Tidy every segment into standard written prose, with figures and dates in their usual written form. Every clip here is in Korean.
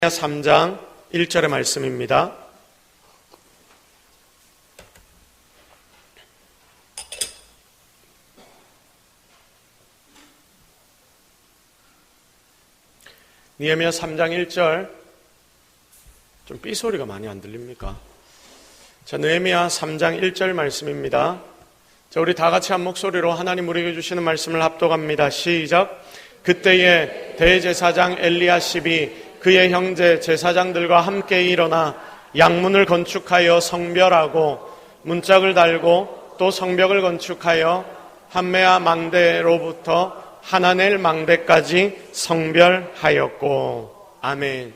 3장 1절의 말씀입니다. 느헤미야 3장 1절, 좀 삐소리가 많이 안 들립니까? 자, 느헤미야 3장 1절 말씀입니다. 자, 우리 다 같이 한 목소리로 하나님 우리에게 주시는 말씀을 합독합니다. 시작. 그때에 대제사장 엘리야십이 그의 형제 제사장들과 함께 일어나 양문을 건축하여 성별하고 문짝을 달고 또 성벽을 건축하여 함메아 망대로부터 하나넬 망대까지 성별하였고. 아멘.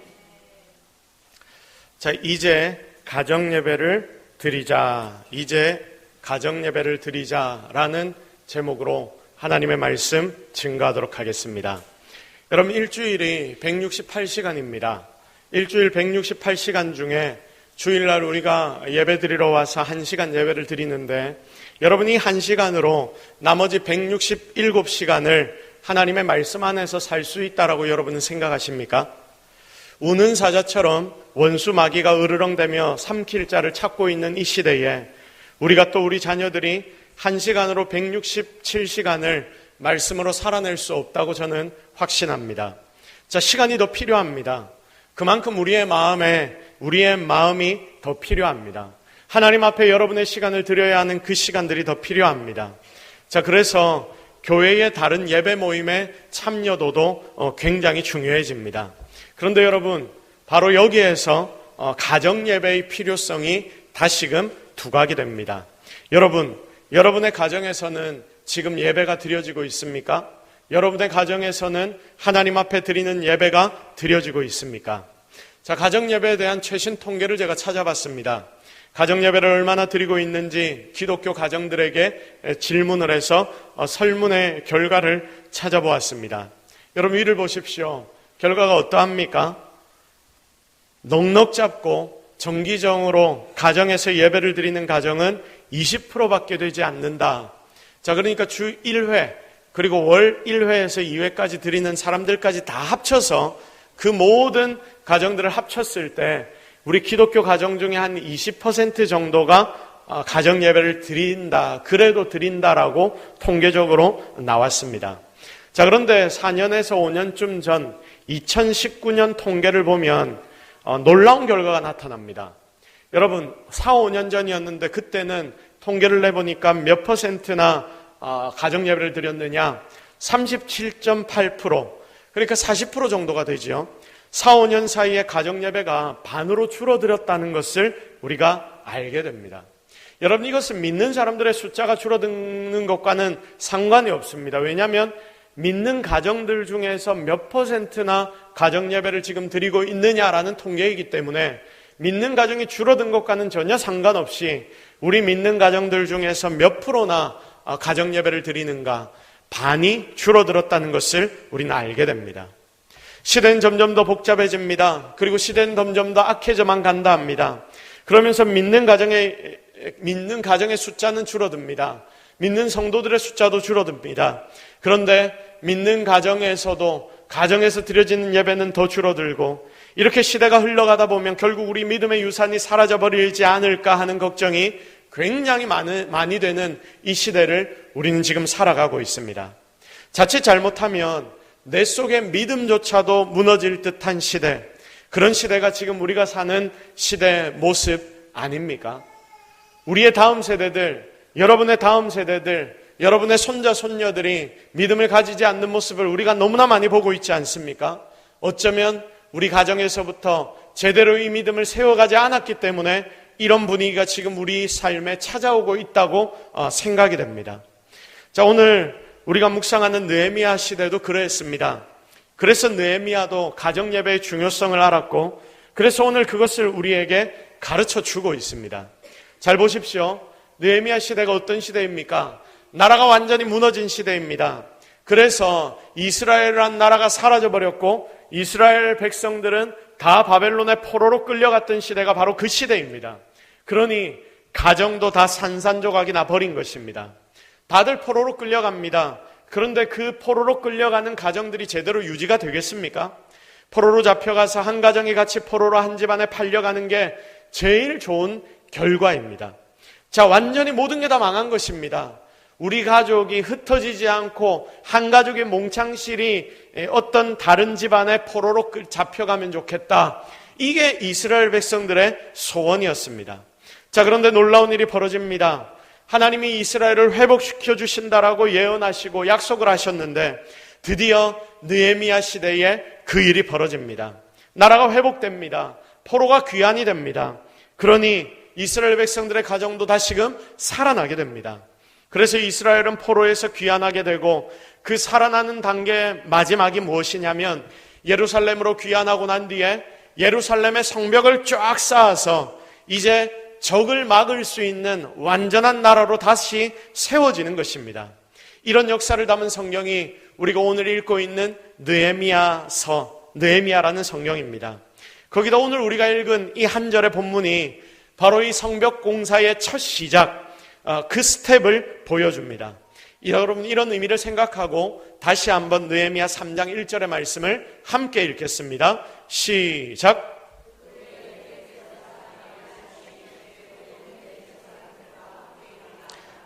자, 이제 가정예배를 드리자. 이제 가정예배를 드리자라는 제목으로 하나님의 말씀 증거하도록 하겠습니다. 여러분, 일주일이 168시간입니다. 일주일 168시간 중에 주일날 우리가 예배 드리러 와서 1시간 예배를 드리는데, 여러분이 1시간으로 나머지 167시간을 하나님의 말씀 안에서 살 수 있다라고 여러분은 생각하십니까? 우는 사자처럼 원수 마귀가 으르렁대며 삼킬 자를 찾고 있는 이 시대에 우리가 또 우리 자녀들이 1시간으로 167시간을 말씀으로 살아낼 수 없다고 저는 확신합니다. 자, 시간이 더 필요합니다. 그만큼 우리의 마음이 더 필요합니다. 하나님 앞에 여러분의 시간을 드려야 하는 그 시간들이 더 필요합니다. 자, 그래서 교회의 다른 예배 모임의 참여도도 굉장히 중요해집니다. 그런데 여러분, 바로 여기에서 가정 예배의 필요성이 다시금 두각이 됩니다. 여러분의 가정에서는 지금 예배가 드려지고 있습니까? 여러분의 가정에서는 하나님 앞에 드리는 예배가 드려지고 있습니까? 자, 가정 예배에 대한 최신 통계를 제가 찾아봤습니다. 가정 예배를 얼마나 드리고 있는지 기독교 가정들에게 질문을 해서 설문의 결과를 찾아보았습니다. 여러분, 위를 보십시오. 결과가 어떠합니까? 넉넉 잡고 정기적으로 가정에서 예배를 드리는 가정은 20%밖에 되지 않는다. 자, 그러니까 주 1회 그리고 월 1회에서 2회까지 드리는 사람들까지 다 합쳐서 그 모든 가정들을 합쳤을 때 우리 기독교 가정 중에 한 20% 정도가 가정 예배를 드린다, 그래도 드린다라고 통계적으로 나왔습니다. 자, 그런데 4년에서 5년쯤 전 2019년 통계를 보면 놀라운 결과가 나타납니다. 여러분, 4, 5년 전이었는데 그때는 통계를 내보니까 몇 퍼센트나 가정 예배를 드렸느냐? 37.8%. 그러니까 40% 정도가 되죠. 4, 5년 사이에 가정 예배가 반으로 줄어들었다는 것을 우리가 알게 됩니다. 여러분, 이것은 믿는 사람들의 숫자가 줄어드는 것과는 상관이 없습니다. 왜냐하면 믿는 가정들 중에서 몇 퍼센트나 가정 예배를 지금 드리고 있느냐라는 통계이기 때문에 믿는 가정이 줄어든 것과는 전혀 상관없이 우리 믿는 가정들 중에서 몇 프로나 가정 예배를 드리는가, 반이 줄어들었다는 것을 우리는 알게 됩니다. 시대는 점점 더 복잡해집니다. 그리고 시대는 점점 더 악해져만 간다 합니다. 그러면서 믿는 가정의 숫자는 줄어듭니다. 믿는 성도들의 숫자도 줄어듭니다. 그런데 믿는 가정에서 드려지는 예배는 더 줄어들고, 이렇게 시대가 흘러가다 보면 결국 우리 믿음의 유산이 사라져버리지 않을까 하는 걱정이 굉장히 많이 되는 이 시대를 우리는 지금 살아가고 있습니다. 자칫 잘못하면 내 속의 믿음조차도 무너질 듯한 시대, 그런 시대가 지금 우리가 사는 시대의 모습 아닙니까? 우리의 다음 세대들, 여러분의 다음 세대들, 여러분의 손자 손녀들이 믿음을 가지지 않는 모습을 우리가 너무나 많이 보고 있지 않습니까? 어쩌면 우리 가정에서부터 제대로 이 믿음을 세워가지 않았기 때문에 이런 분위기가 지금 우리 삶에 찾아오고 있다고 생각이 됩니다. 자, 오늘 우리가 묵상하는 느헤미야 시대도 그랬습니다. 그래서 느헤미야도 가정 예배의 중요성을 알았고, 그래서 오늘 그것을 우리에게 가르쳐 주고 있습니다. 잘 보십시오. 느헤미야 시대가 어떤 시대입니까? 나라가 완전히 무너진 시대입니다. 그래서 이스라엘이라는 나라가 사라져버렸고 이스라엘 백성들은 다 바벨론의 포로로 끌려갔던 시대가 바로 그 시대입니다. 그러니 가정도 다 산산조각이 나버린 것입니다. 다들 포로로 끌려갑니다. 그런데 그 포로로 끌려가는 가정들이 제대로 유지가 되겠습니까? 포로로 잡혀가서 한 가정이 같이 포로로 한 집안에 팔려가는 게 제일 좋은 결과입니다. 자, 완전히 모든 게 다 망한 것입니다. 우리 가족이 흩어지지 않고 한 가족의 몽창실이 어떤 다른 집안의 포로로 잡혀가면 좋겠다. 이게 이스라엘 백성들의 소원이었습니다. 자, 그런데 놀라운 일이 벌어집니다. 하나님이 이스라엘을 회복시켜 주신다라고 예언하시고 약속을 하셨는데 드디어 느헤미야 시대에 그 일이 벌어집니다. 나라가 회복됩니다. 포로가 귀환이 됩니다. 그러니 이스라엘 백성들의 가정도 다시금 살아나게 됩니다. 그래서 이스라엘은 포로에서 귀환하게 되고 그 살아나는 단계의 마지막이 무엇이냐면 예루살렘으로 귀환하고 난 뒤에 예루살렘의 성벽을 쫙 쌓아서 이제 적을 막을 수 있는 완전한 나라로 다시 세워지는 것입니다. 이런 역사를 담은 성경이 우리가 오늘 읽고 있는 느헤미야라는 성경입니다. 거기다 오늘 우리가 읽은 이 한 절의 본문이 바로 이 성벽 공사의 첫 시작, 그 스텝을 보여줍니다. 여러분, 이런 의미를 생각하고 다시 한번 느헤미야 3장 1절의 말씀을 함께 읽겠습니다. 시작.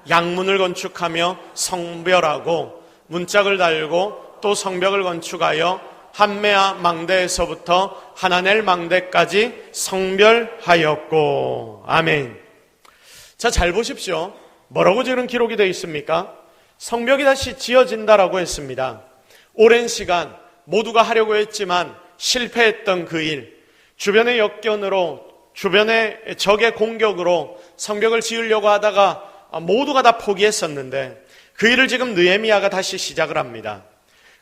양문을 건축하며 성별하고 문짝을 달고 또 성벽을 건축하여 한메아 망대에서부터 하나넬 망대까지 성별하였고. 아멘. 자, 잘 보십시오. 뭐라고 지금 기록이 되어 있습니까? 성벽이 다시 지어진다라고 했습니다. 오랜 시간 모두가 하려고 했지만 실패했던 그 일, 주변의 역견으로, 주변의 적의 공격으로 성벽을 지으려고 하다가 모두가 다 포기했었는데 그 일을 지금 느헤미야가 다시 시작을 합니다.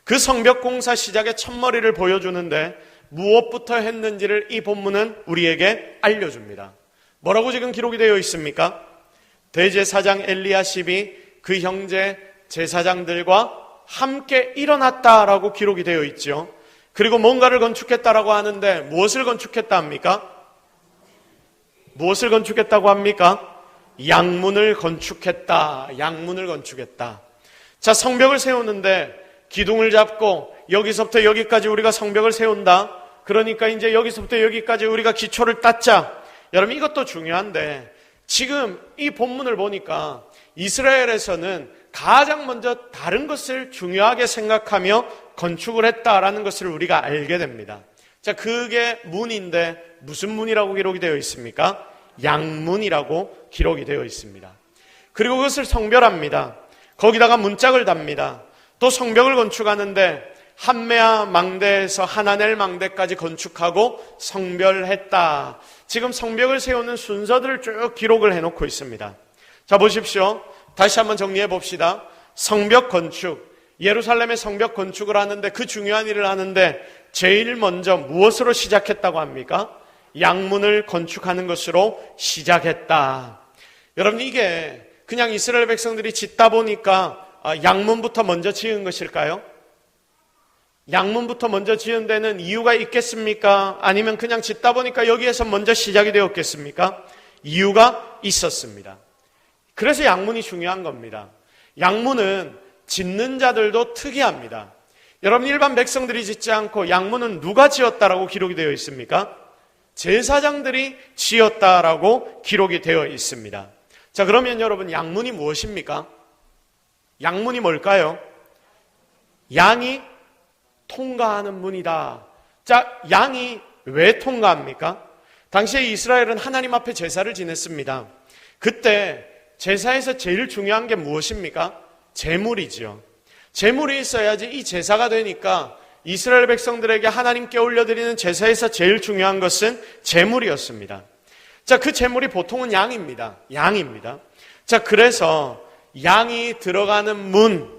그 성벽 공사 시작의 첫머리를 보여주는데 무엇부터 했는지를 이 본문은 우리에게 알려줍니다. 뭐라고 지금 기록이 되어 있습니까? 대제사장 엘리야십이 그 형제 제사장들과 함께 일어났다라고 기록이 되어 있죠. 그리고 뭔가를 건축했다라고 하는데 무엇을 건축했다 합니까? 무엇을 건축했다고 합니까? 양문을 건축했다. 양문을 건축했다. 자, 성벽을 세우는데 기둥을 잡고 여기서부터 여기까지 우리가 성벽을 세운다. 그러니까 이제 여기서부터 여기까지 우리가 기초를 닦자. 여러분, 이것도 중요한데 지금 이 본문을 보니까 이스라엘에서는 가장 먼저 다른 것을 중요하게 생각하며 건축을 했다라는 것을 우리가 알게 됩니다. 자, 그게 문인데 무슨 문이라고 기록이 되어 있습니까? 양문이라고 기록이 되어 있습니다. 그리고 그것을 성별합니다. 거기다가 문짝을 답니다. 또 성벽을 건축하는데 한메아 망대에서 하나넬 망대까지 건축하고 성별했다. 지금 성벽을 세우는 순서들을 쭉 기록을 해놓고 있습니다. 자, 보십시오. 다시 한번 정리해 봅시다. 성벽 건축, 예루살렘의 성벽 건축을 하는데 그 중요한 일을 하는데 제일 먼저 무엇으로 시작했다고 합니까? 양문을 건축하는 것으로 시작했다. 여러분, 이게 그냥 이스라엘 백성들이 짓다 보니까 양문부터 먼저 지은 것일까요? 양문부터 먼저 지은 데는 이유가 있겠습니까? 아니면 그냥 짓다 보니까 여기에서 먼저 시작이 되었겠습니까? 이유가 있었습니다. 그래서 양문이 중요한 겁니다. 양문은 짓는 자들도 특이합니다. 여러분, 일반 백성들이 짓지 않고 양문은 누가 지었다라고 기록이 되어 있습니까? 제사장들이 지었다라고 기록이 되어 있습니다. 자, 그러면 여러분, 양문이 무엇입니까? 양문이 뭘까요? 양이 통과하는 문이다. 자, 양이 왜 통과합니까? 당시에 이스라엘은 하나님 앞에 제사를 지냈습니다. 그때 제사에서 제일 중요한 게 무엇입니까? 제물이지요. 제물이 있어야지 이 제사가 되니까 이스라엘 백성들에게 하나님께 올려드리는 제사에서 제일 중요한 것은 제물이었습니다. 자, 그 제물이 보통은 양입니다. 양입니다. 자, 그래서 양이 들어가는 문,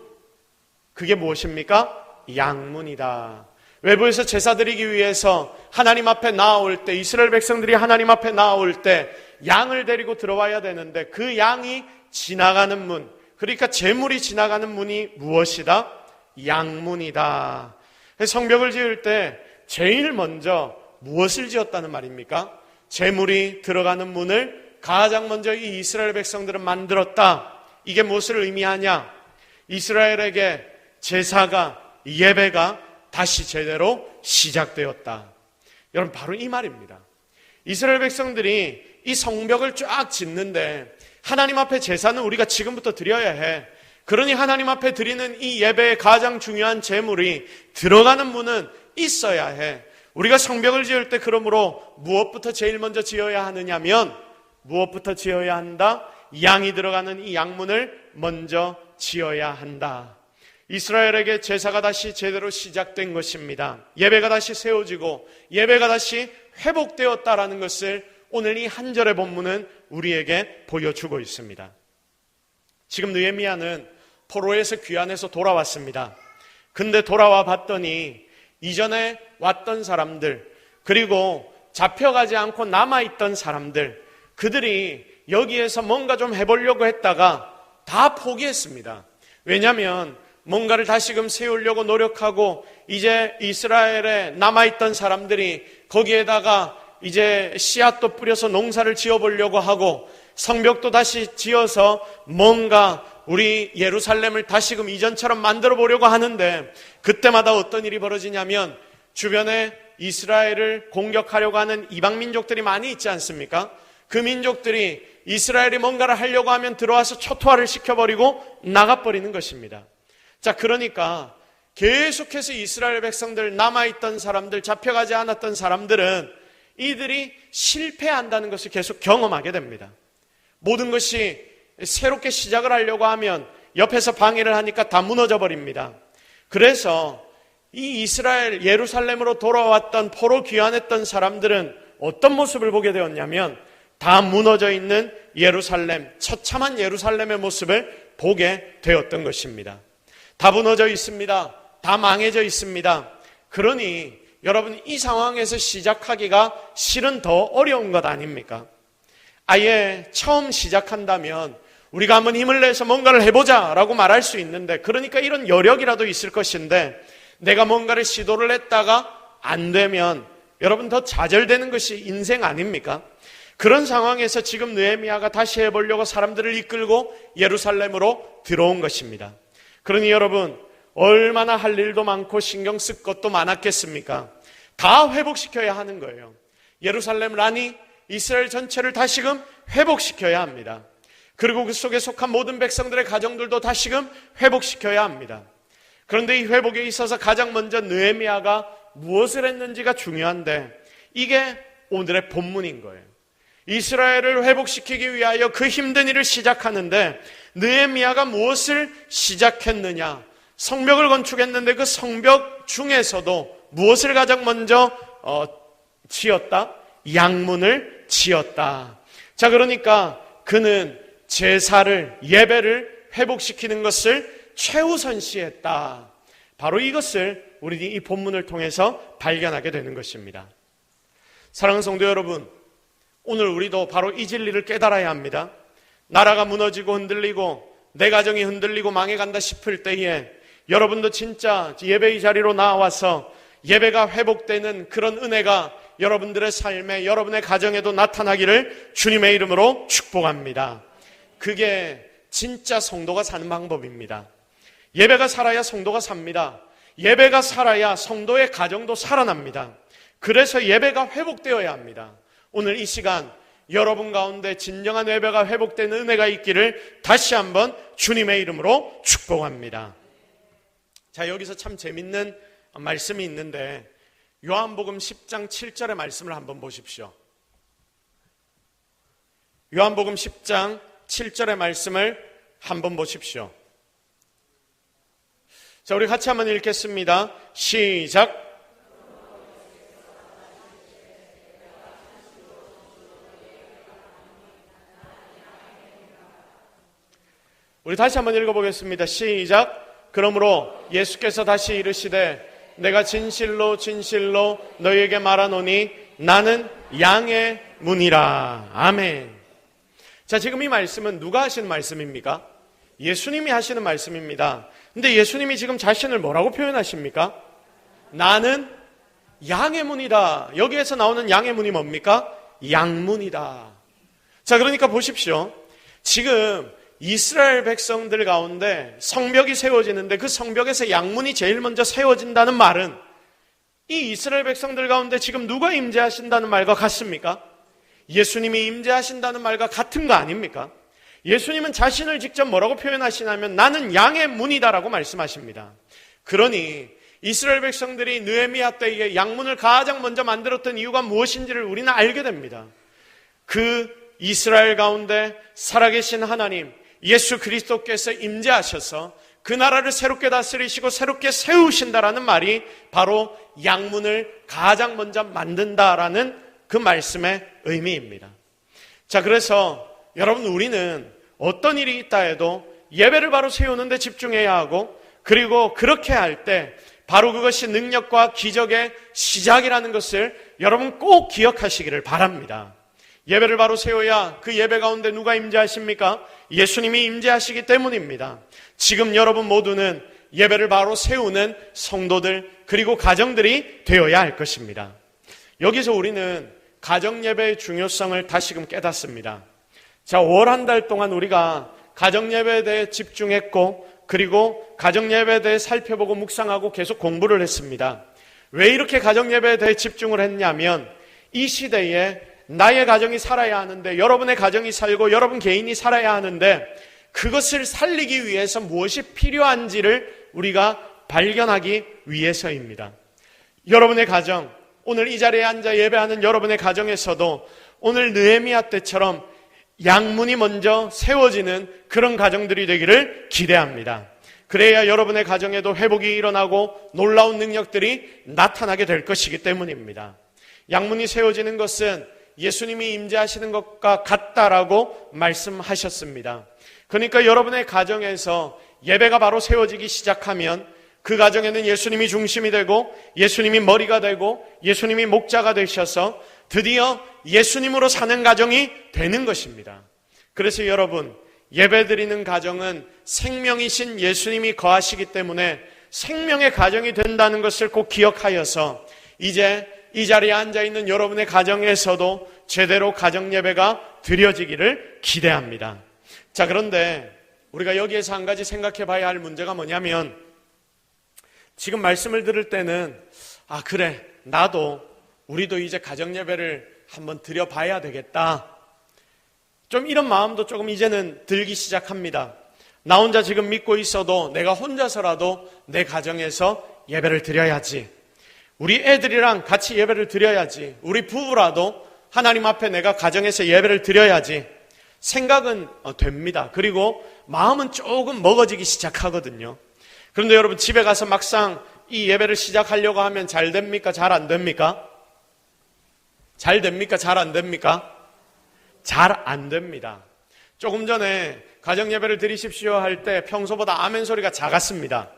그게 무엇입니까? 양문이다. 외부에서 제사 드리기 위해서 하나님 앞에 나아올 때, 이스라엘 백성들이 하나님 앞에 나아올 때 양을 데리고 들어와야 되는데 그 양이 지나가는 문, 그러니까 제물이 지나가는 문이 무엇이다? 양문이다. 성벽을 지을 때 제일 먼저 무엇을 지었다는 말입니까? 제물이 들어가는 문을 가장 먼저 이 이스라엘 백성들은 만들었다. 이게 무엇을 의미하냐? 이스라엘에게 제사가, 예배가 다시 제대로 시작되었다. 여러분, 바로 이 말입니다. 이스라엘 백성들이 이 성벽을 쫙 짓는데 하나님 앞에 제사는 우리가 지금부터 드려야 해. 그러니 하나님 앞에 드리는 이 예배의 가장 중요한 제물이 들어가는 문은 있어야 해. 우리가 성벽을 지을 때 그러므로 무엇부터 제일 먼저 지어야 하느냐면, 무엇부터 지어야 한다? 양이 들어가는 이 양문을 먼저 지어야 한다. 이스라엘에게 제사가 다시 제대로 시작된 것입니다. 예배가 다시 세워지고 예배가 다시 회복되었다라는 것을 오늘 이 한 절의 본문은 우리에게 보여주고 있습니다. 지금 느헤미야는 포로에서 귀환해서 돌아왔습니다. 근데 돌아와 봤더니 이전에 왔던 사람들, 그리고 잡혀가지 않고 남아있던 사람들, 그들이 여기에서 뭔가 좀 해보려고 했다가 다 포기했습니다. 왜냐하면 뭔가를 다시금 세우려고 노력하고 이제 이스라엘에 남아있던 사람들이 거기에다가 이제 씨앗도 뿌려서 농사를 지어보려고 하고 성벽도 다시 지어서 뭔가 우리 예루살렘을 다시금 이전처럼 만들어 보려고 하는데, 그때마다 어떤 일이 벌어지냐면 주변에 이스라엘을 공격하려고 하는 이방 민족들이 많이 있지 않습니까? 그 민족들이 이스라엘이 뭔가를 하려고 하면 들어와서 초토화를 시켜버리고 나가버리는 것입니다. 자, 그러니까 계속해서 이스라엘 백성들, 남아있던 사람들, 잡혀가지 않았던 사람들은 이들이 실패한다는 것을 계속 경험하게 됩니다. 모든 것이 새롭게 시작을 하려고 하면 옆에서 방해를 하니까 다 무너져 버립니다. 그래서 이 이스라엘 예루살렘으로 돌아왔던 포로 귀환했던 사람들은 어떤 모습을 보게 되었냐면 다 무너져 있는 예루살렘, 처참한 예루살렘의 모습을 보게 되었던 것입니다. 다 무너져 있습니다. 다 망해져 있습니다. 그러니 여러분, 이 상황에서 시작하기가 실은 더 어려운 것 아닙니까? 아예 처음 시작한다면 우리가 한번 힘을 내서 뭔가를 해보자 라고 말할 수 있는데, 그러니까 이런 여력이라도 있을 것인데, 내가 뭔가를 시도를 했다가 안 되면 여러분 더 좌절되는 것이 인생 아닙니까? 그런 상황에서 지금 느헤미야가 다시 해보려고 사람들을 이끌고 예루살렘으로 들어온 것입니다. 그러니 여러분, 얼마나 할 일도 많고 신경 쓸 것도 많았겠습니까? 다 회복시켜야 하는 거예요. 예루살렘을, 아니 이스라엘 전체를 다시금 회복시켜야 합니다. 그리고 그 속에 속한 모든 백성들의 가정들도 다시금 회복시켜야 합니다. 그런데 이 회복에 있어서 가장 먼저 느헤미야가 무엇을 했는지가 중요한데, 이게 오늘의 본문인 거예요. 이스라엘을 회복시키기 위하여 그 힘든 일을 시작하는데 느헤미야가 무엇을 시작했느냐? 성벽을 건축했는데 그 성벽 중에서도 무엇을 가장 먼저 지었다? 양문을 지었다. 자, 그러니까 그는 제사를, 예배를 회복시키는 것을 최우선시했다. 바로 이것을 우리 이 본문을 통해서 발견하게 되는 것입니다. 사랑하는 성도 여러분, 오늘 우리도 바로 이 진리를 깨달아야 합니다. 나라가 무너지고 흔들리고 내 가정이 흔들리고 망해간다 싶을 때에 여러분도 진짜 예배의 자리로 나와서 예배가 회복되는 그런 은혜가 여러분들의 삶에, 여러분의 가정에도 나타나기를 주님의 이름으로 축복합니다. 그게 진짜 성도가 사는 방법입니다. 예배가 살아야 성도가 삽니다. 예배가 살아야 성도의 가정도 살아납니다. 그래서 예배가 회복되어야 합니다. 오늘 이 시간 여러분 가운데 진정한 예배가 회복되는 은혜가 있기를 다시 한번 주님의 이름으로 축복합니다. 자, 여기서 참 재밌는 말씀이 있는데 요한복음 10장 7절의 말씀을 한번 보십시오. 요한복음 10장 7절의 말씀을 한번 보십시오. 자, 우리 같이 한번 읽겠습니다. 시작. 우리 다시 한번 읽어보겠습니다. 시작. 그러므로 예수께서 다시 이르시되 내가 진실로 진실로 너희에게 말하노니 나는 양의 문이라. 아멘. 자, 지금 이 말씀은 누가 하시는 말씀입니까? 예수님이 하시는 말씀입니다. 근데 예수님이 지금 자신을 뭐라고 표현하십니까? 나는 양의 문이다. 여기에서 나오는 양의 문이 뭡니까? 양문이다. 자, 그러니까 보십시오. 지금 이스라엘 백성들 가운데 성벽이 세워지는데 그 성벽에서 양문이 제일 먼저 세워진다는 말은 이 이스라엘 백성들 가운데 지금 누가 임재하신다는 말과 같습니까? 예수님이 임재하신다는 말과 같은 거 아닙니까? 예수님은 자신을 직접 뭐라고 표현하시냐면 나는 양의 문이다라고 말씀하십니다. 그러니 이스라엘 백성들이 느헤미야 때에 양문을 가장 먼저 만들었던 이유가 무엇인지를 우리는 알게 됩니다. 그 이스라엘 가운데 살아계신 하나님 예수 그리스도께서 임재하셔서 그 나라를 새롭게 다스리시고 새롭게 세우신다라는 말이 바로 양문을 가장 먼저 만든다라는 그 말씀의 의미입니다. 자, 그래서 여러분, 우리는 어떤 일이 있다 해도 예배를 바로 세우는 데 집중해야 하고, 그리고 그렇게 할 때 바로 그것이 능력과 기적의 시작이라는 것을 여러분 꼭 기억하시기를 바랍니다. 예배를 바로 세워야 그 예배 가운데 누가 임재하십니까? 예수님이 임재하시기 때문입니다. 지금 여러분 모두는 예배를 바로 세우는 성도들 그리고 가정들이 되어야 할 것입니다. 여기서 우리는 가정예배의 중요성을 다시금 깨닫습니다. 자, 월 한 달 동안 우리가 가정예배에 대해 집중했고, 그리고 가정예배에 대해 살펴보고 묵상하고 계속 공부를 했습니다. 왜 이렇게 가정예배에 대해 집중을 했냐면 이 시대에 나의 가정이 살아야 하는데, 여러분의 가정이 살고 여러분 개인이 살아야 하는데, 그것을 살리기 위해서 무엇이 필요한지를 우리가 발견하기 위해서입니다. 여러분의 가정, 오늘 이 자리에 앉아 예배하는 여러분의 가정에서도 오늘 느헤미야 때처럼 양문이 먼저 세워지는 그런 가정들이 되기를 기대합니다. 그래야 여러분의 가정에도 회복이 일어나고 놀라운 능력들이 나타나게 될 것이기 때문입니다. 양문이 세워지는 것은 예수님이 임재하시는 것과 같다라고 말씀하셨습니다. 그러니까 여러분의 가정에서 예배가 바로 세워지기 시작하면 그 가정에는 예수님이 중심이 되고 예수님이 머리가 되고 예수님이 목자가 되셔서 드디어 예수님으로 사는 가정이 되는 것입니다. 그래서 여러분, 예배드리는 가정은 생명이신 예수님이 거하시기 때문에 생명의 가정이 된다는 것을 꼭 기억하여서 이제 이 자리에 앉아있는 여러분의 가정에서도 제대로 가정예배가 드려지기를 기대합니다. 자, 그런데 우리가 여기에서 한 가지 생각해 봐야 할 문제가 뭐냐면, 지금 말씀을 들을 때는 그래, 우리도 이제 가정예배를 한번 드려봐야 되겠다, 좀 이런 마음도 조금 이제는 들기 시작합니다. 나 혼자 지금 믿고 있어도 내가 혼자서라도 내 가정에서 예배를 드려야지, 우리 애들이랑 같이 예배를 드려야지, 우리 부부라도 하나님 앞에 내가 가정에서 예배를 드려야지 생각은 됩니다. 그리고 마음은 조금 먹어지기 시작하거든요. 그런데 여러분, 집에 가서 막상 이 예배를 시작하려고 하면 잘 됩니까? 잘 안 됩니까? 잘 됩니까? 잘 안 됩니까? 잘 안 됩니다. 조금 전에 가정예배를 드리십시오 할 때 평소보다 아멘 소리가 작았습니다.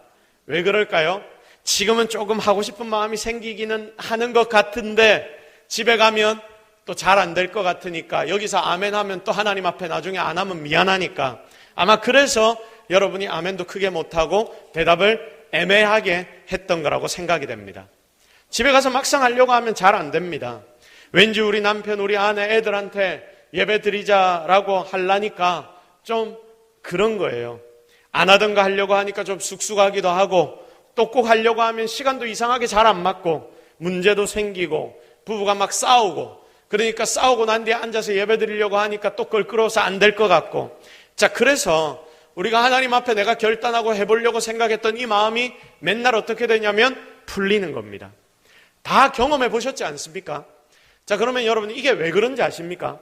왜 그럴까요? 지금은 조금 하고 싶은 마음이 생기기는 하는 것 같은데 집에 가면 또 잘 안 될 것 같으니까, 여기서 아멘 하면 또 하나님 앞에 나중에 안 하면 미안하니까, 아마 그래서 여러분이 아멘도 크게 못하고 대답을 애매하게 했던 거라고 생각이 됩니다. 집에 가서 막상 하려고 하면 잘 안 됩니다. 왠지 우리 남편, 우리 아내, 애들한테 예배 드리자라고 하려니까 좀 그런 거예요. 안 하던가 하려고 하니까 좀 쑥쑥하기도 하고, 또 꼭 하려고 하면 시간도 이상하게 잘 안 맞고 문제도 생기고 부부가 막 싸우고, 그러니까 싸우고 난 뒤에 앉아서 예배 드리려고 하니까 또 껄끄러워서 안 될 것 같고. 자, 그래서 우리가 하나님 앞에 내가 결단하고 해보려고 생각했던 이 마음이 맨날 어떻게 되냐면 풀리는 겁니다. 다 경험해 보셨지 않습니까? 자, 그러면 여러분, 이게 왜 그런지 아십니까?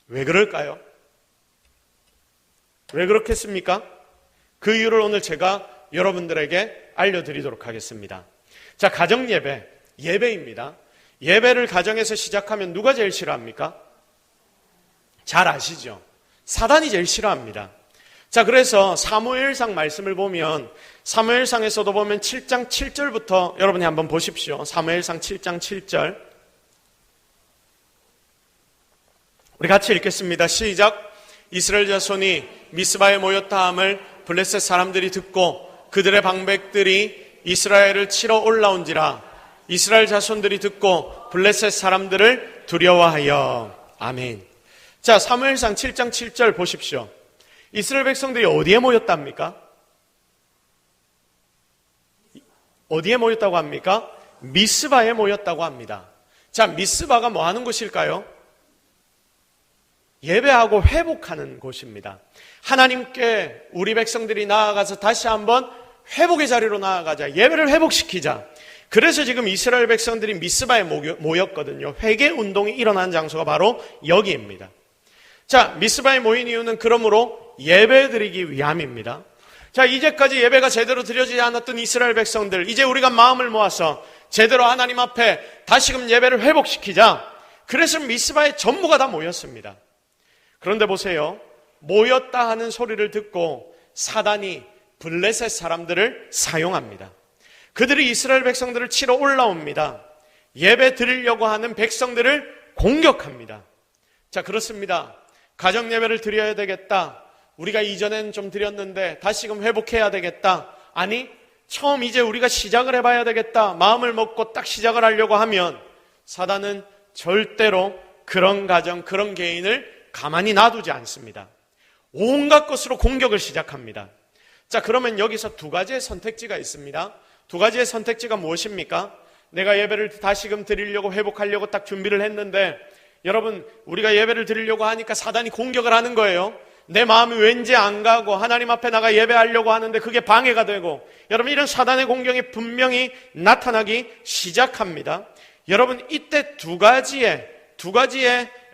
왜 그럴까요? 왜 그렇겠습니까? 그 이유를 오늘 제가 여러분들에게 알려드리도록 하겠습니다. 자, 가정예배, 예배입니다. 예배를 가정에서 시작하면 누가 제일 싫어합니까? 잘 아시죠? 사단이 제일 싫어합니다. 자, 그래서 사무엘상 말씀을 보면, 사무엘상에서도 보면 7장 7절부터 여러분이 한번 보십시오. 사무엘상 7장 7절. 우리 같이 읽겠습니다. 시작. 이스라엘 자손이 미스바에 모였다 함을 블레셋 사람들이 듣고 그들의 방백들이 이스라엘을 치러 올라온지라. 이스라엘 자손들이 듣고 블레셋 사람들을 두려워하여. 아멘. 자, 사무엘상 7장 7절 보십시오. 이스라엘 백성들이 어디에 모였답니까? 어디에 모였다고 합니까? 미스바에 모였다고 합니다. 자, 미스바가 뭐 하는 곳일까요? 예배하고 회복하는 곳입니다. 하나님께 우리 백성들이 나아가서 다시 한번 회복의 자리로 나아가자. 예배를 회복시키자. 그래서 지금 이스라엘 백성들이 미스바에 모였거든요. 회개 운동이 일어난 장소가 바로 여기입니다. 자, 미스바에 모인 이유는 그러므로 예배 드리기 위함입니다. 자, 이제까지 예배가 제대로 드려지지 않았던 이스라엘 백성들, 이제 우리가 마음을 모아서 제대로 하나님 앞에 다시금 예배를 회복시키자. 그래서 미스바에 전부가 다 모였습니다. 그런데 보세요. 모였다 하는 소리를 듣고 사단이 블레셋 사람들을 사용합니다. 그들이 이스라엘 백성들을 치러 올라옵니다. 예배 드리려고 하는 백성들을 공격합니다. 자, 그렇습니다. 가정 예배를 드려야 되겠다. 우리가 이전엔 좀 드렸는데 다시금 회복해야 되겠다. 아니, 처음 이제 우리가 시작을 해봐야 되겠다. 마음을 먹고 딱 시작을 하려고 하면 사단은 절대로 그런 가정, 그런 개인을 가만히 놔두지 않습니다. 온갖 것으로 공격을 시작합니다. 자, 그러면 여기서 두 가지의 선택지가 있습니다. 두 가지의 선택지가 무엇입니까? 내가 예배를 다시금 드리려고 회복하려고 딱 준비를 했는데, 여러분, 우리가 예배를 드리려고 하니까 사단이 공격을 하는 거예요. 내 마음이 왠지 안 가고 하나님 앞에 나가 예배하려고 하는데 그게 방해가 되고, 여러분, 이런 사단의 공격이 분명히 나타나기 시작합니다. 여러분, 이때 두 가지의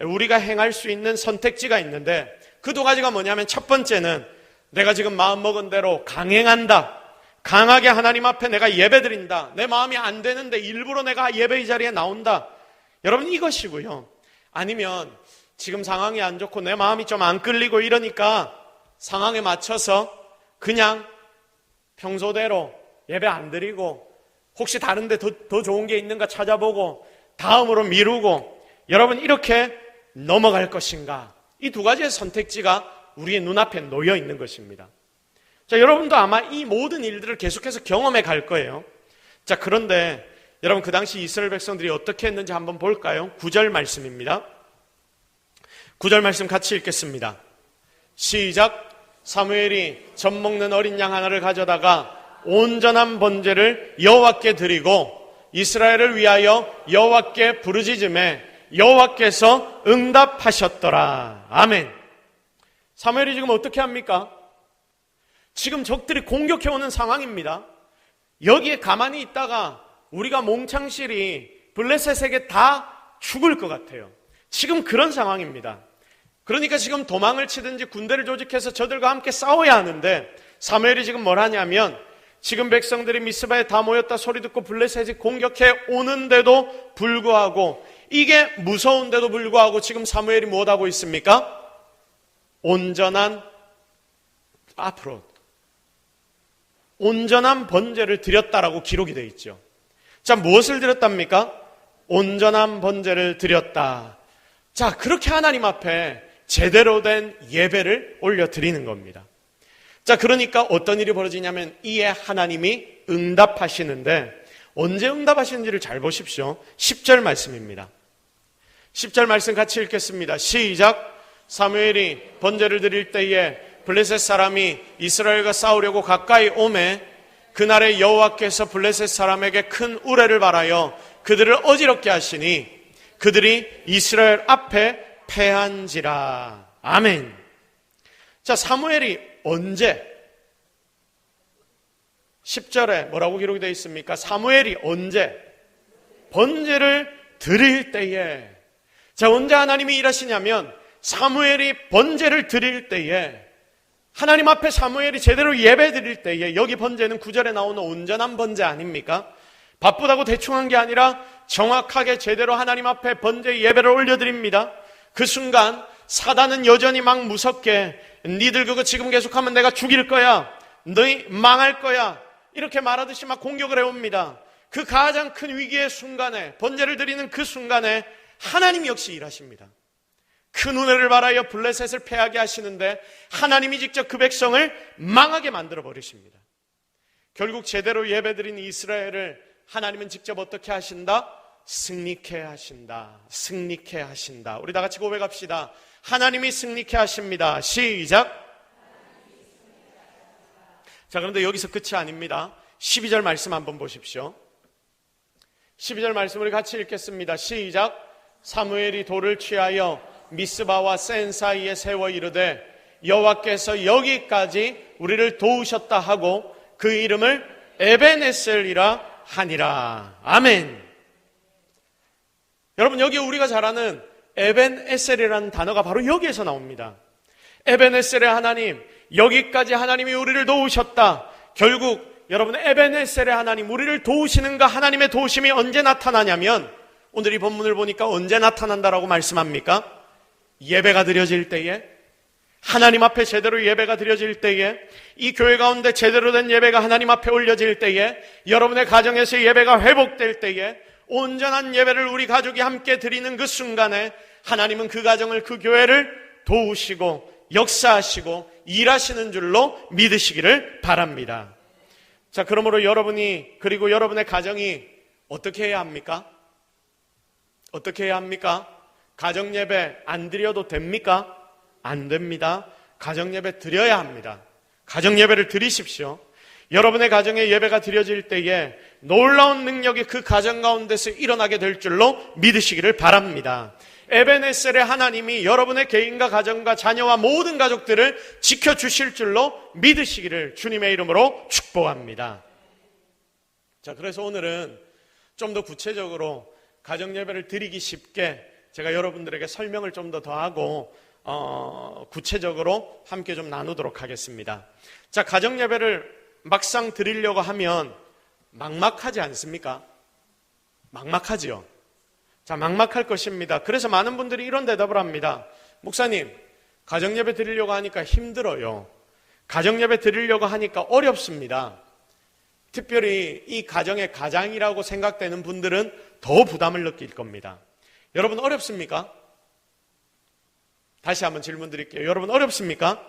우리가 행할 수 있는 선택지가 있는데, 그 두 가지가 뭐냐면, 첫 번째는 내가 지금 마음먹은 대로 강행한다. 강하게 하나님 앞에 내가 예배드린다. 내 마음이 안 되는데 일부러 내가 예배의 자리에 나온다. 여러분, 이것이고요. 아니면 지금 상황이 안 좋고 내 마음이 좀 안 끌리고 이러니까 상황에 맞춰서 그냥 평소대로 예배 안 드리고 혹시 다른 데 더 좋은 게 있는가 찾아보고 다음으로 미루고, 여러분, 이렇게 넘어갈 것인가? 이 두 가지의 선택지가 우리의 눈앞에 놓여 있는 것입니다. 자, 여러분도 아마 이 모든 일들을 계속해서 경험해 갈 거예요. 자, 그런데 여러분, 그 당시 이스라엘 백성들이 어떻게 했는지 한번 볼까요? 9절 말씀입니다. 9절 말씀 같이 읽겠습니다. 시작. 사무엘이 젖 먹는 어린 양 하나를 가져다가 온전한 번제를 여호와께 드리고 이스라엘을 위하여 여호와께 부르짖음에 여호와께서 응답하셨더라. 아멘. 사무엘이 지금 어떻게 합니까? 지금 적들이 공격해오는 상황입니다. 여기에 가만히 있다가 우리가 몽창실이 블레셋에게 다 죽을 것 같아요. 지금 그런 상황입니다. 그러니까 지금 도망을 치든지 군대를 조직해서 저들과 함께 싸워야 하는데, 사무엘이 지금 뭘 하냐면, 지금 백성들이 미스바에 다 모였다 소리 듣고 블레셋이 공격해 오는데도 불구하고, 이게 무서운데도 불구하고 지금 사무엘이 무엇하고 있습니까? 온전한 번제를 드렸다라고 기록이 되어 있죠. 자, 무엇을 드렸답니까? 온전한 번제를 드렸다. 자, 그렇게 하나님 앞에 제대로 된 예배를 올려드리는 겁니다. 자, 그러니까 어떤 일이 벌어지냐면 이에 하나님이 응답하시는데, 언제 응답하시는지를 잘 보십시오. 10절 말씀입니다. 10절 말씀 같이 읽겠습니다. 시작. 사무엘이 번제를 드릴 때에 블레셋 사람이 이스라엘과 싸우려고 가까이 오매 그날에 여호와께서 블레셋 사람에게 큰 우레를 발하여 그들을 어지럽게 하시니 그들이 이스라엘 앞에 패한지라. 아멘. 자, 사무엘이 언제 10절에 뭐라고 기록이 되어 있습니까? 사무엘이 언제 번제를 드릴 때에. 자, 언제 하나님이 일하시냐면 사무엘이 번제를 드릴 때에, 하나님 앞에 사무엘이 제대로 예배 드릴 때에, 여기 번제는 9절에 나오는 온전한 번제 아닙니까? 바쁘다고 대충 한 게 아니라 정확하게 제대로 하나님 앞에 번제 예배를 올려드립니다. 그 순간 사단은 여전히 막 무섭게 니들 그거 지금 계속하면 내가 죽일 거야, 너희 망할 거야, 이렇게 말하듯이 막 공격을 해옵니다. 그 가장 큰 위기의 순간에, 번제를 드리는 그 순간에 하나님 역시 일하십니다. 큰 은혜를 바라여 블레셋을 패하게 하시는데 하나님이 직접 그 백성을 망하게 만들어 버리십니다. 결국 제대로 예배드린 이스라엘을 하나님은 직접 어떻게 하신다? 승리케 하신다. 승리케 하신다. 우리 다 같이 고백합시다. 하나님이 승리케 하십니다. 시작. 자, 그런데 여기서 끝이 아닙니다. 12절 말씀 한번 보십시오. 12절 말씀 우리 같이 읽겠습니다. 시작. 사무엘이 돌을 취하여 미스바와 센 사이에 세워 이르되 여호와께서 여기까지 우리를 도우셨다 하고 그 이름을 에벤에셀이라 하니라. 아멘. 여러분, 여기 우리가 잘 아는 에벤에셀이라는 단어가 바로 여기에서 나옵니다. 에벤에셀의 하나님, 여기까지 하나님이 우리를 도우셨다. 결국 여러분, 에벤에셀의 하나님, 우리를 도우시는가? 하나님의 도우심이 언제 나타나냐면 오늘 이 본문을 보니까 언제 나타난다라고 말씀합니까? 예배가 드려질 때에, 하나님 앞에 제대로 예배가 드려질 때에, 이 교회 가운데 제대로 된 예배가 하나님 앞에 올려질 때에, 여러분의 가정에서 예배가 회복될 때에, 온전한 예배를 우리 가족이 함께 드리는 그 순간에 하나님은 그 가정을, 그 교회를 도우시고 역사하시고 일하시는 줄로 믿으시기를 바랍니다. 자, 그러므로 여러분이, 그리고 여러분의 가정이 어떻게 해야 합니까? 어떻게 해야 합니까? 가정 예배 안 드려도 됩니까? 안 됩니다. 가정 예배 드려야 합니다. 가정 예배를 드리십시오. 여러분의 가정에 예배가 드려질 때에 놀라운 능력이 그 가정 가운데서 일어나게 될 줄로 믿으시기를 바랍니다. 에벤에셀의 하나님이 여러분의 개인과 가정과 자녀와 모든 가족들을 지켜주실 줄로 믿으시기를 주님의 이름으로 축복합니다. 자, 그래서 오늘은 좀 더 구체적으로 가정 예배를 드리기 쉽게 제가 여러분들에게 설명을 좀 더 더하고 구체적으로 함께 좀 나누도록 하겠습니다. 자, 가정 예배를 막상 드리려고 하면 막막하지 않습니까? 막막하지요. 자, 막막할 것입니다. 그래서 많은 분들이 이런 대답을 합니다. 목사님, 가정 예배 드리려고 하니까 힘들어요. 가정 예배 드리려고 하니까 어렵습니다. 특별히 이 가정의 가장이라고 생각되는 분들은 더 부담을 느낄 겁니다. 여러분, 어렵습니까? 다시 한번 질문 드릴게요. 여러분, 어렵습니까?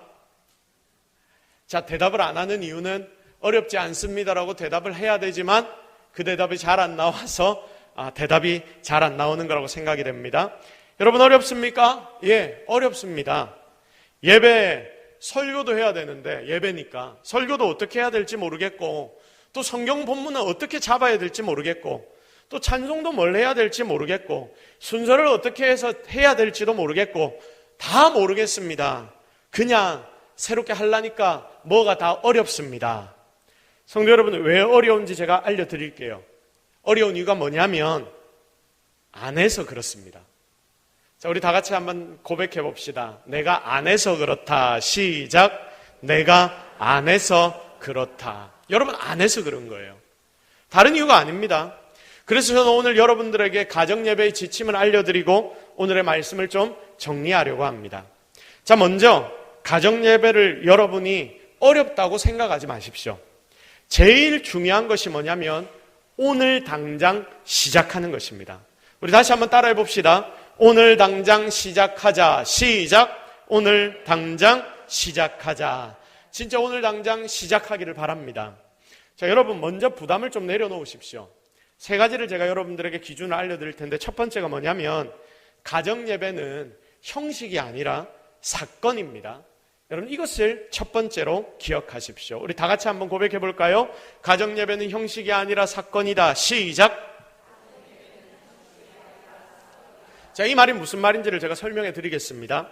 자, 대답을 안 하는 이유는 어렵지 않습니다라고 대답을 해야 되지만 그 대답이 잘 안 나와서 대답이 잘 안 나오는 거라고 생각이 됩니다. 여러분, 어렵습니까? 예, 어렵습니다. 예배, 설교도 해야 되는데 예배니까 설교도 어떻게 해야 될지 모르겠고, 또 성경 본문은 어떻게 잡아야 될지 모르겠고, 또 찬송도 뭘 해야 될지 모르겠고, 순서를 어떻게 해서 해야 될지도 모르겠고, 다 모르겠습니다. 그냥 새롭게 하려니까 뭐가 다 어렵습니다. 성도 여러분, 왜 어려운지 제가 알려드릴게요. 어려운 이유가 뭐냐면 안 해서 그렇습니다. 자, 우리 다 같이 한번 고백해 봅시다. 내가 안 해서 그렇다. 시작. 내가 안 해서 그렇다. 여러분, 안 해서 그런 거예요. 다른 이유가 아닙니다. 그래서 저는 오늘 여러분들에게 가정 예배의 지침을 알려드리고 오늘의 말씀을 좀 정리하려고 합니다. 자, 먼저 가정 예배를 여러분이 어렵다고 생각하지 마십시오. 제일 중요한 것이 뭐냐면 오늘 당장 시작하는 것입니다. 우리 다시 한번 따라해 봅시다. 오늘 당장 시작하자. 시작. 오늘 당장 시작하자. 진짜 오늘 당장 시작하기를 바랍니다. 자, 여러분, 먼저 부담을 좀 내려놓으십시오. 세 가지를 제가 여러분들에게 기준을 알려드릴 텐데, 첫 번째가 뭐냐면 가정 예배는 형식이 아니라 사건입니다. 여러분, 이것을 첫 번째로 기억하십시오. 우리 다 같이 한번 고백해 볼까요? 가정 예배는 형식이 아니라 사건이다. 시작. 자, 이 말이 무슨 말인지를 제가 설명해 드리겠습니다.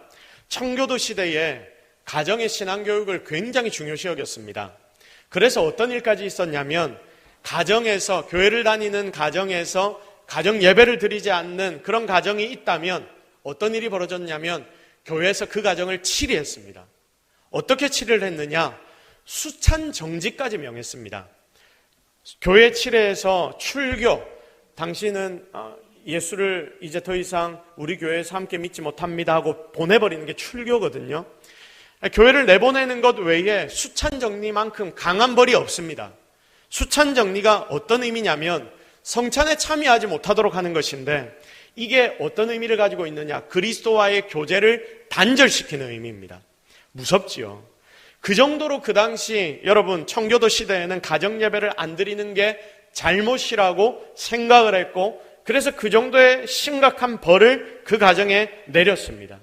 청교도 시대에 가정의 신앙교육을 굉장히 중요시 여겼습니다. 그래서 어떤 일까지 있었냐면 가정에서, 교회를 다니는 가정에서 가정 예배를 드리지 않는 그런 가정이 있다면 어떤 일이 벌어졌냐면 교회에서 그 가정을 치리했습니다. 어떻게 치리를 했느냐? 수찬 정지까지 명했습니다. 교회 치례에서 출교, 당신은 예수를 이제 더 이상 우리 교회에서 함께 믿지 못합니다 하고 보내버리는 게 출교거든요. 교회를 내보내는 것 외에 수찬 정리만큼 강한 벌이 없습니다. 수찬 정리가 어떤 의미냐면 성찬에 참여하지 못하도록 하는 것인데, 이게 어떤 의미를 가지고 있느냐? 그리스도와의 교제를 단절시키는 의미입니다. 무섭지요. 그 정도로 그 당시 여러분 청교도 시대에는 가정 예배를 안 드리는 게 잘못이라고 생각을 했고, 그래서 그 정도의 심각한 벌을 그 가정에 내렸습니다.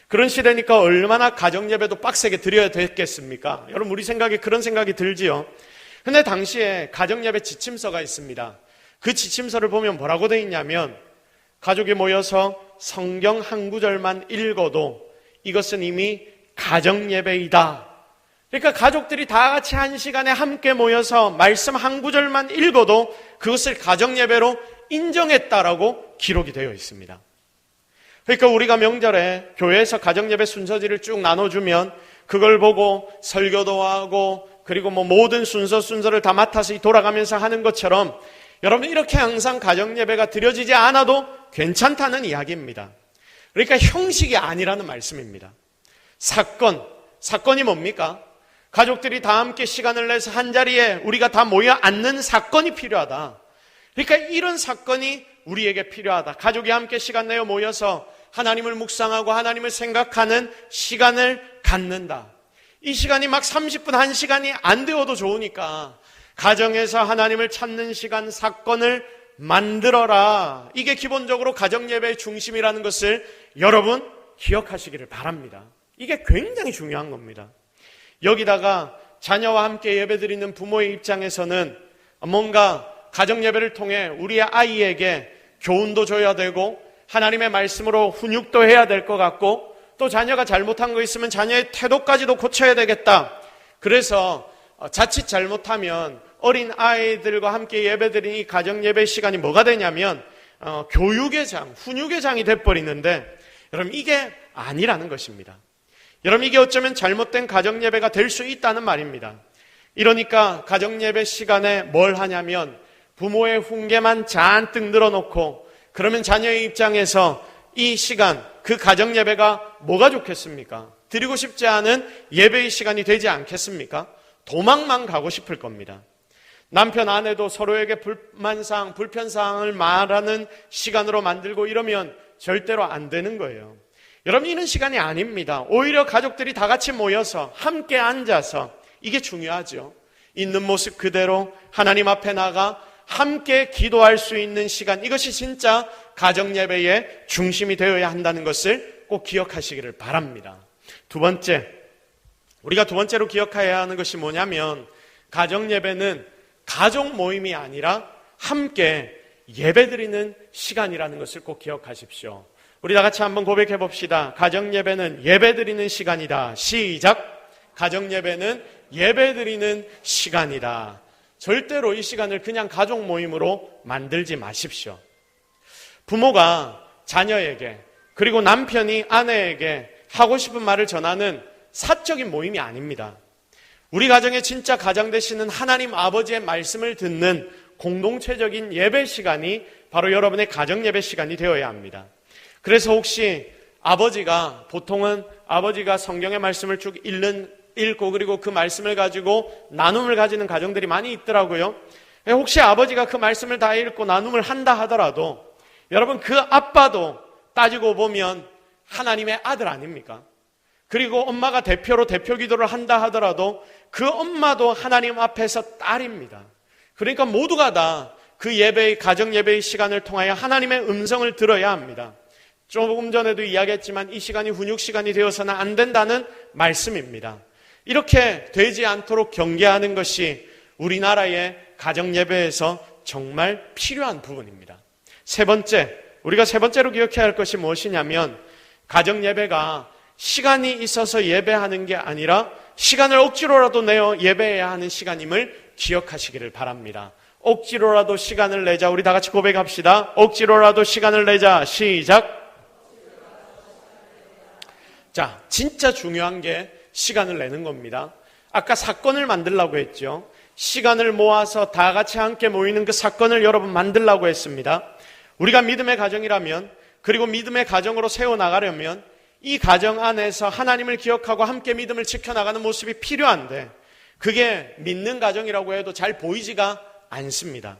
그런 시대니까 얼마나 가정 예배도 빡세게 드려야 됐겠습니까? 여러분, 우리 생각에 그런 생각이 들지요. 근데 당시에 가정 예배 지침서가 있습니다. 그 지침서를 보면 뭐라고 되어 있냐면, 가족이 모여서 성경 한 구절만 읽어도 이것은 이미 가정 예배이다. 그러니까 가족들이 다 같이 한 시간에 함께 모여서 말씀 한 구절만 읽어도 그것을 가정 예배로 인정했다라고 기록이 되어 있습니다. 그러니까 우리가 명절에 교회에서 가정 예배 순서지를 쭉 나눠주면 그걸 보고 설교도 하고 그리고 모든 순서를 다 맡아서 돌아가면서 하는 것처럼 여러분, 이렇게 항상 가정 예배가 드려지지 않아도 괜찮다는 이야기입니다. 그러니까 형식이 아니라는 말씀입니다. 사건이 뭡니까? 가족들이 다 함께 시간을 내서 한자리에 우리가 다 모여 앉는 사건이 필요하다. 그러니까 이런 사건이 우리에게 필요하다. 가족이 함께 시간 내어 모여서 하나님을 묵상하고 하나님을 생각하는 시간을 갖는다. 이 시간이 막 30분, 1시간이 안 되어도 좋으니까 가정에서 하나님을 찾는 시간, 사건을 만들어라. 이게 기본적으로 가정 예배의 중심이라는 것을 여러분 기억하시기를 바랍니다. 이게 굉장히 중요한 겁니다. 여기다가 자녀와 함께 예배드리는 부모의 입장에서는 뭔가 가정 예배를 통해 우리의 아이에게 교훈도 줘야 되고 하나님의 말씀으로 훈육도 해야 될 것 같고 또 자녀가 잘못한 거 있으면 자녀의 태도까지도 고쳐야 되겠다. 그래서 자칫 잘못하면 어린 아이들과 함께 예배드리는 이 가정 예배 시간이 뭐가 되냐면 교육의 장, 훈육의 장이 돼버리는데 여러분, 이게 아니라는 것입니다. 여러분, 이게 어쩌면 잘못된 가정 예배가 될 수 있다는 말입니다. 이러니까 가정 예배 시간에 뭘 하냐면 부모의 훈계만 잔뜩 늘어놓고 그러면 자녀의 입장에서 이 시간, 그 가정 예배가 뭐가 좋겠습니까? 드리고 싶지 않은 예배의 시간이 되지 않겠습니까? 도망만 가고 싶을 겁니다. 남편, 아내도 서로에게 불만사항, 불편사항을 말하는 시간으로 만들고 이러면 절대로 안 되는 거예요. 여러분, 이런 시간이 아닙니다. 오히려 가족들이 다 같이 모여서 함께 앉아서, 이게 중요하죠. 있는 모습 그대로 하나님 앞에 나가 함께 기도할 수 있는 시간, 이것이 진짜 가정 예배의 중심이 되어야 한다는 것을 꼭 기억하시기를 바랍니다. 두 번째, 우리가 두 번째로 기억해야 하는 것이 뭐냐면 가정 예배는 가족 모임이 아니라 함께 예배드리는 시간이라는 것을 꼭 기억하십시오. 우리 다 같이 한번 고백해 봅시다. 가정 예배는 예배드리는 시간이다. 시작. 가정 예배는 예배드리는 시간이다. 절대로 이 시간을 그냥 가족 모임으로 만들지 마십시오. 부모가 자녀에게 그리고 남편이 아내에게 하고 싶은 말을 전하는 사적인 모임이 아닙니다. 우리 가정의 진짜 가장 되시는 하나님 아버지의 말씀을 듣는 공동체적인 예배 시간이 바로 여러분의 가정 예배 시간이 되어야 합니다. 그래서 혹시 보통은 아버지가 성경의 말씀을 쭉 읽고 그리고 그 말씀을 가지고 나눔을 가지는 가정들이 많이 있더라고요. 혹시 아버지가 그 말씀을 다 읽고 나눔을 한다 하더라도 여러분, 그 아빠도 따지고 보면 하나님의 아들 아닙니까? 그리고 엄마가 대표로 대표 기도를 한다 하더라도 그 엄마도 하나님 앞에서 딸입니다. 그러니까 모두가 다 그 예배의 가정 예배의 시간을 통하여 하나님의 음성을 들어야 합니다. 조금 전에도 이야기했지만 이 시간이 훈육 시간이 되어서는 안 된다는 말씀입니다. 이렇게 되지 않도록 경계하는 것이 우리나라의 가정 예배에서 정말 필요한 부분입니다. 우리가 세 번째로 기억해야 할 것이 무엇이냐면 가정 예배가 시간이 있어서 예배하는 게 아니라 시간을 억지로라도 내어 예배해야 하는 시간임을 기억하시기를 바랍니다. 억지로라도 시간을 내자. 우리 다 같이 고백합시다. 억지로라도 시간을 내자. 시작. 자, 진짜 중요한 게 시간을 내는 겁니다. 아까 사건을 만들려고 했죠. 시간을 모아서 다 같이 함께 모이는 그 사건을 여러분 만들려고 했습니다. 우리가 믿음의 가정이라면, 그리고 믿음의 가정으로 세워나가려면 이 가정 안에서 하나님을 기억하고 함께 믿음을 지켜나가는 모습이 필요한데 그게 믿는 가정이라고 해도 잘 보이지가 않습니다.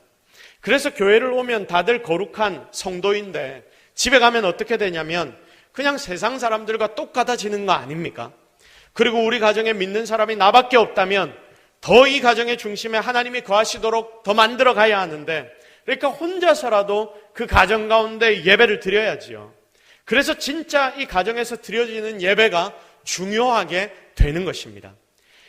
그래서 교회를 오면 다들 거룩한 성도인데 집에 가면 어떻게 되냐면 그냥 세상 사람들과 똑같아지는 거 아닙니까? 그리고 우리 가정에 믿는 사람이 나밖에 없다면 더 이 가정의 중심에 하나님이 거하시도록 더 만들어 가야 하는데, 그러니까 혼자서라도 그 가정 가운데 예배를 드려야지요. 그래서 진짜 이 가정에서 드려지는 예배가 중요하게 되는 것입니다.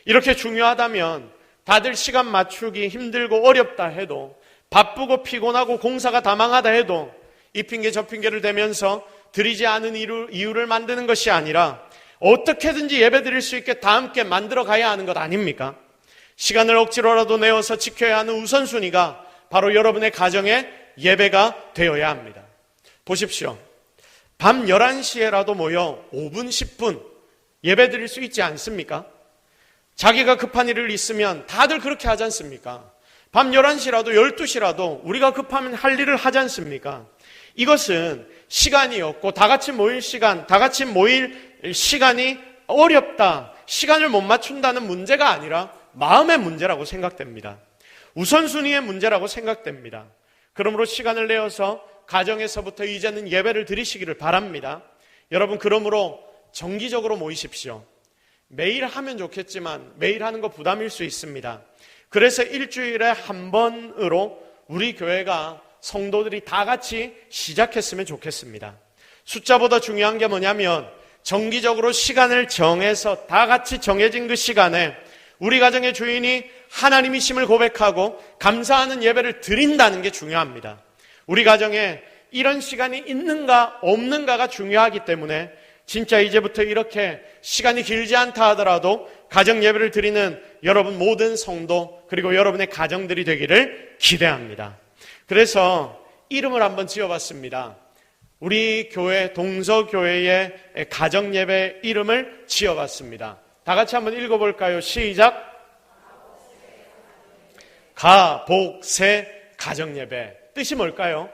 이렇게 중요하다면 다들 시간 맞추기 힘들고 어렵다 해도, 바쁘고 피곤하고 공사가 다 망하다 해도 이 핑계 저 핑계를 대면서 드리지 않은 이유를 만드는 것이 아니라 어떻게든지 예배 드릴 수 있게 다 함께 만들어 가야 하는 것 아닙니까? 시간을 억지로라도 내어서 지켜야 하는 우선순위가 바로 여러분의 가정의 예배가 되어야 합니다. 보십시오. 밤 11시에라도 모여 5분, 10분 예배 드릴 수 있지 않습니까? 자기가 급한 일을 있으면 다들 그렇게 하지 않습니까? 밤 11시라도 12시라도 우리가 급하면 할 일을 하지 않습니까? 이것은 시간이 없고 다 같이 모일 시간이 어렵다, 시간을 못 맞춘다는 문제가 아니라 마음의 문제라고 생각됩니다. 우선순위의 문제라고 생각됩니다. 그러므로 시간을 내어서 가정에서부터 이제는 예배를 드리시기를 바랍니다. 여러분, 그러므로 정기적으로 모이십시오. 매일 하면 좋겠지만 매일 하는 거 부담일 수 있습니다. 그래서 일주일에 한 번으로 우리 교회가 성도들이 다 같이 시작했으면 좋겠습니다. 숫자보다 중요한 게 뭐냐면 정기적으로 시간을 정해서 다 같이 정해진 그 시간에 우리 가정의 주인이 하나님이심을 고백하고 감사하는 예배를 드린다는 게 중요합니다. 우리 가정에 이런 시간이 있는가 없는가가 중요하기 때문에 진짜 이제부터 이렇게 시간이 길지 않다 하더라도 가정 예배를 드리는 여러분 모든 성도, 그리고 여러분의 가정들이 되기를 기대합니다. 그래서 이름을 한번 지어봤습니다. 우리 교회 동서교회의 가정 예배 이름을 지어봤습니다. 다 같이 한번 읽어볼까요? 시작. 가복세 가정 예배. 뜻이 뭘까요?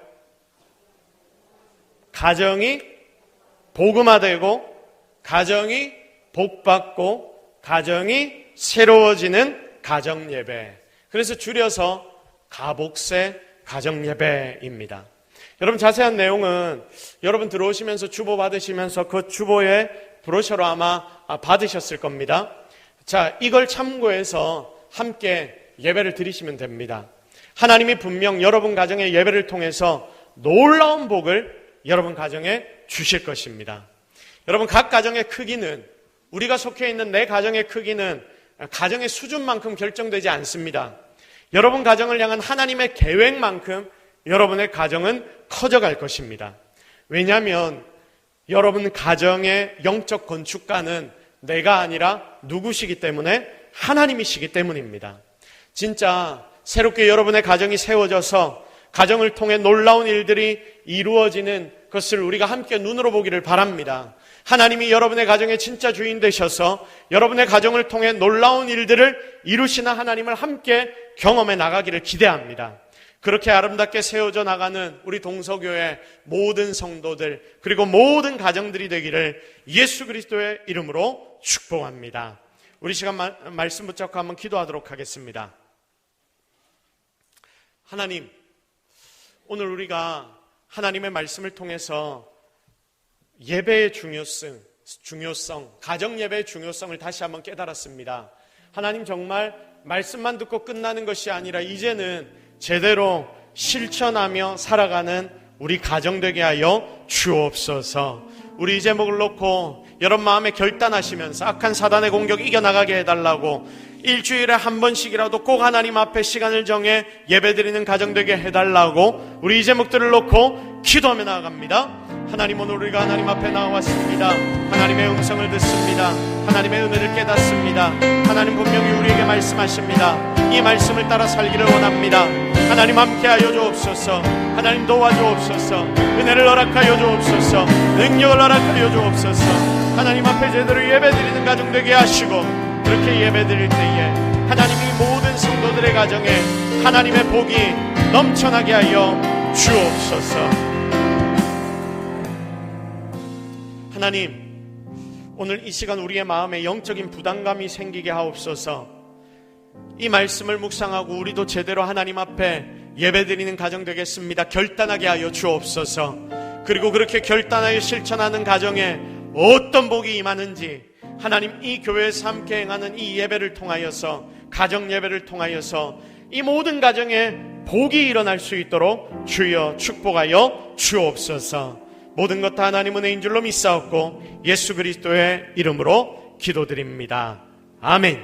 가정이 복음화되고, 가정이 복받고, 가정이 새로워지는 가정 예배. 그래서 줄여서 가복세 가정 예배입니다. 여러분, 자세한 내용은 여러분 들어오시면서 주보 받으시면서 그 주보에 브로셔로 아마 받으셨을 겁니다. 자, 이걸 참고해서 함께 예배를 드리시면 됩니다. 하나님이 분명 여러분 가정의 예배를 통해서 놀라운 복을 여러분 가정에 주실 것입니다. 여러분, 각 가정의 크기는, 우리가 속해 있는 내 가정의 크기는 가정의 수준만큼 결정되지 않습니다. 여러분 가정을 향한 하나님의 계획만큼 여러분의 가정은 커져갈 것입니다. 왜냐하면 여러분 가정의 영적 건축가는 내가 아니라 누구시기 때문에 하나님이시기 때문입니다. 진짜 새롭게 여러분의 가정이 세워져서 가정을 통해 놀라운 일들이 이루어지는 것을 우리가 함께 눈으로 보기를 바랍니다. 하나님이 여러분의 가정의 진짜 주인 되셔서 여러분의 가정을 통해 놀라운 일들을 이루시는 하나님을 함께 경험해 나가기를 기대합니다. 그렇게 아름답게 세워져 나가는 우리 동서교회 모든 성도들, 그리고 모든 가정들이 되기를 예수 그리스도의 이름으로 축복합니다. 우리 시간 말씀 붙잡고 한번 기도하도록 하겠습니다. 하나님, 오늘 우리가 하나님의 말씀을 통해서 예배의 중요성, 가정 예배의 중요성을 다시 한번 깨달았습니다. 하나님, 정말 말씀만 듣고 끝나는 것이 아니라 이제는 제대로 실천하며 살아가는 우리 가정 되게 하여 주옵소서. 우리 이 제목을 놓고 여러분 마음에 결단하시면서 악한 사단의 공격 이겨나가게 해달라고, 일주일에 한 번씩이라도 꼭 하나님 앞에 시간을 정해 예배드리는 가정 되게 해달라고 우리 이 제목들을 놓고 기도하며 나아갑니다. 하나님, 오늘 우리가 하나님 앞에 나와왔습니다. 하나님의 음성을 듣습니다. 하나님의 은혜를 깨닫습니다. 하나님 분명히 우리에게 말씀하십니다. 이 말씀을 따라 살기를 원합니다. 하나님 함께하여 주옵소서. 하나님 도와주옵소서. 은혜를 허락하여 주옵소서. 능력을 허락하여 주옵소서. 하나님 앞에 제대로 예배드리는 가정 되게 하시고, 그렇게 예배드릴 때에 하나님이 모든 성도들의 가정에 하나님의 복이 넘쳐나게 하여 주옵소서. 하나님, 오늘 이 시간 우리의 마음에 영적인 부담감이 생기게 하옵소서. 이 말씀을 묵상하고 우리도 제대로 하나님 앞에 예배드리는 가정 되겠습니다. 결단하게 하여 주옵소서. 그리고 그렇게 결단하여 실천하는 가정에 어떤 복이 임하는지 하나님, 이 교회에서 함께 행하는 이 예배를 통하여서, 가정 예배를 통하여서 이 모든 가정에 복이 일어날 수 있도록 주여 축복하여 주옵소서. 모든 것 다 하나님 은혜인 줄로 믿사옵고 예수 그리스도의 이름으로 기도드립니다. 아멘.